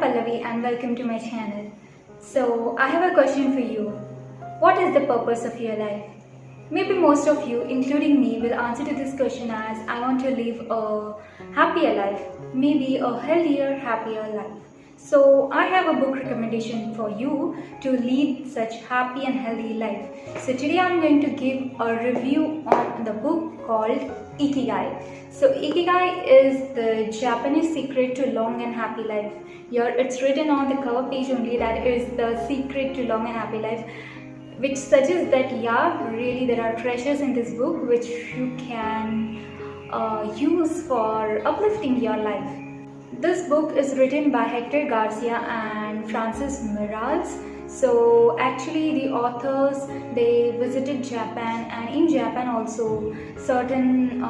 Pallavi and welcome to my channel. So I have a question for you. What is the purpose of your life? Maybe most of you, including me, will answer to this question as I want to live a happier life, maybe a healthier, happier life. So I have a book recommendation for you to lead such happy and healthy life. So today I'm going to give a review on the book called Ikigai. So Ikigai is the Japanese secret to long and happy life. Here it's written on the cover page only that is the secret to long and happy life, which suggests that really there are treasures in this book which you can use for uplifting your life. This book is written by Hector Garcia and Francis Miralles. So actually the authors, they visited Japan, and in Japan also certain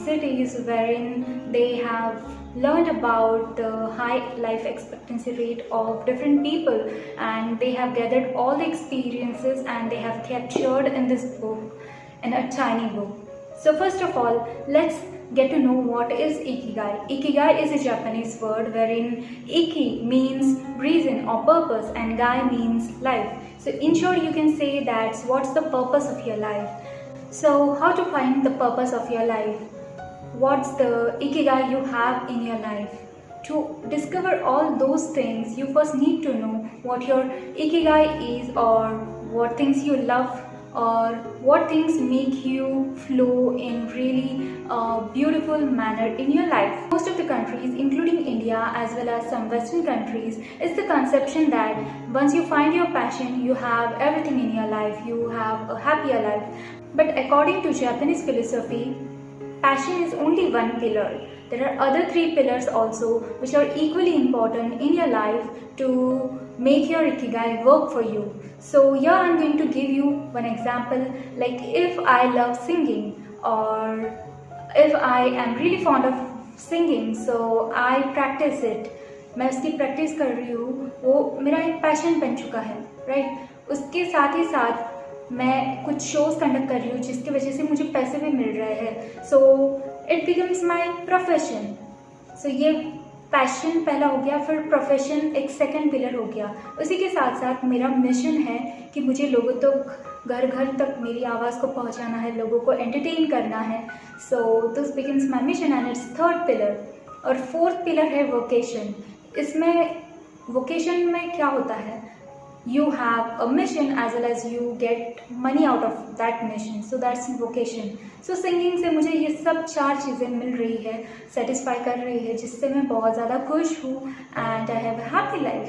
cities wherein they have learned about the high life expectancy rate of different people, and they have gathered all the experiences and they have captured in this book, in a tiny book. So first of all, let's get to know what is Ikigai. Ikigai is a Japanese word wherein Iki means reason or purpose and Gai means life. So in short, you can say that's what's the purpose of your life. So how to find the purpose of your life? What's the Ikigai you have in your life? To discover all those things, you first need to know what your Ikigai is, or what things you love, or what things make you flow in really beautiful manner in your life. Most of the countries, including India as well as some Western countries, is the conception that once you find your passion, you have everything in your life, you have a happier life. But according to Japanese philosophy, passion is only one pillar. There are other three pillars also which are equally important in your life to make your Ikigai work for you. So here I'm going to give you one example, like if I love singing, or if I am really fond of singing, so I practice it. मैं उसकी practice कर रही हूँ, वो मेरा एक passion बन चुका है, राइट? उसके साथ ही साथ मैं कुछ शोज कंडक्ट कर रही हूँ जिसकी वजह से मुझे पैसे भी मिल रहे हैं. So it becomes my profession. So ये पैशन पहला हो गया, फिर प्रोफेशन एक सेकंड पिलर हो गया. उसी के साथ साथ मेरा मिशन है कि मुझे लोगों तक घर घर तक मेरी आवाज़ को पहुंचाना है, लोगों को एंटरटेन करना है. So this becomes my mission and it's third pillar. और फोर्थ पिलर है वोकेशन. इसमें वोकेशन में क्या होता है, you have a mission as well as you get money out of that mission, so that's vocation. So singing से मुझे ये सब चार चीज़ें मिल रही है, सेटिस्फाई कर रही है, जिससे मैं बहुत ज़्यादा खुश हूँ and I have a happy life.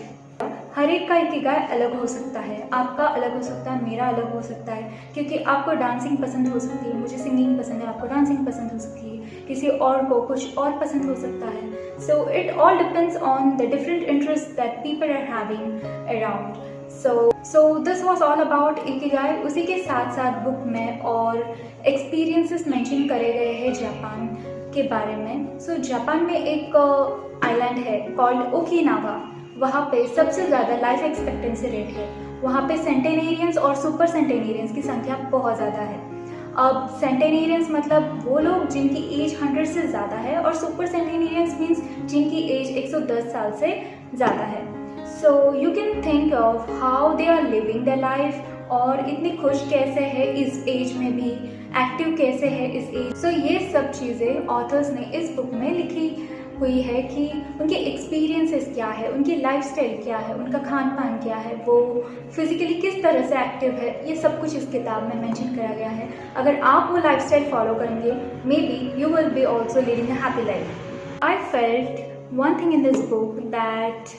हर एक का इकिगाई अलग हो सकता है, आपका अलग हो सकता है, मेरा अलग हो सकता है, क्योंकि आपको डांसिंग पसंद हो सकती है, मुझे सिंगिंग पसंद है, आपको डांसिंग पसंद हो सकती है, किसी और को कुछ और पसंद हो सकता है. So it all depends on the different interest that people are having around. So this was all about Ikigai. उसी के साथ साथ बुक में और एक्सपीरियंसेस मेंशन करे गए हैं जापान के बारे में. सो जापान में एक आइलैंड है कॉल्ड ओकिनावा. वहाँ पे सबसे ज़्यादा लाइफ एक्सपेक्टेंसी रेट है. वहाँ पे सेंटेनेरियंस और सुपर सेंटेनेरियंस की संख्या बहुत ज़्यादा है. अब सेंटेनेरियंस मतलब वो लोग जिनकी एज 100 से ज़्यादा है, और सुपर सेंटेनेरियंस मीन्स जिनकी एज 110 साल से ज़्यादा है. So you can think of how they are living their life, और इतनी खुश कैसे है इस एज में भी, एक्टिव कैसे है इस एज. सो ये सब चीज़ें ऑथर्स ने इस बुक में लिखी हुई है कि उनके एक्सपीरियंसेस क्या है, उनकी लाइफस्टाइल क्या है, उनका खान पान क्या है, वो फिजिकली किस तरह से एक्टिव है, ये सब कुछ इस किताब में मेंशन करा गया है. अगर आप वो लाइफस्टाइल फॉलो करेंगे, may be you will be also leading a happy life. I felt one thing in this book that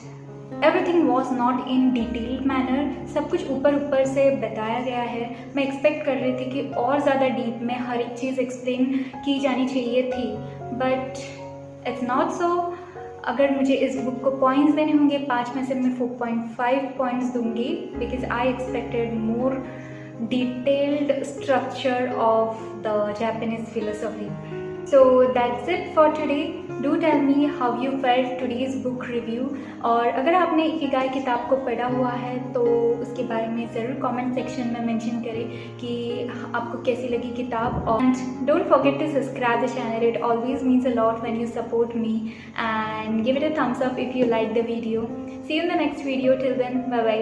everything was not in detailed manner. सब कुछ ऊपर ऊपर से बताया गया है. मैं एक्सपेक्ट कर रही थी कि और ज़्यादा डीप में हर एक चीज़ एक्सप्लेन की जानी चाहिए थी, बट इट्स नॉट सो. अगर मुझे इस बुक को पॉइंट्स देने होंगे 5 में से मैं 4.5 पॉइंट्स दूंगी, because I expected more detailed structure of the Japanese philosophy. So that's it for today. Do tell me how you felt today's book review. और अगर आपने इकिगाई किताब को पढ़ा हुआ है तो उसके बारे में ज़रूर कमेंट सेक्शन में मेंशन करें कि आपको कैसी लगी किताब. And don't forget to subscribe the channel. It always means a lot when you support me. And give it a thumbs up if you like the video. See you in the next video. Till then, bye bye.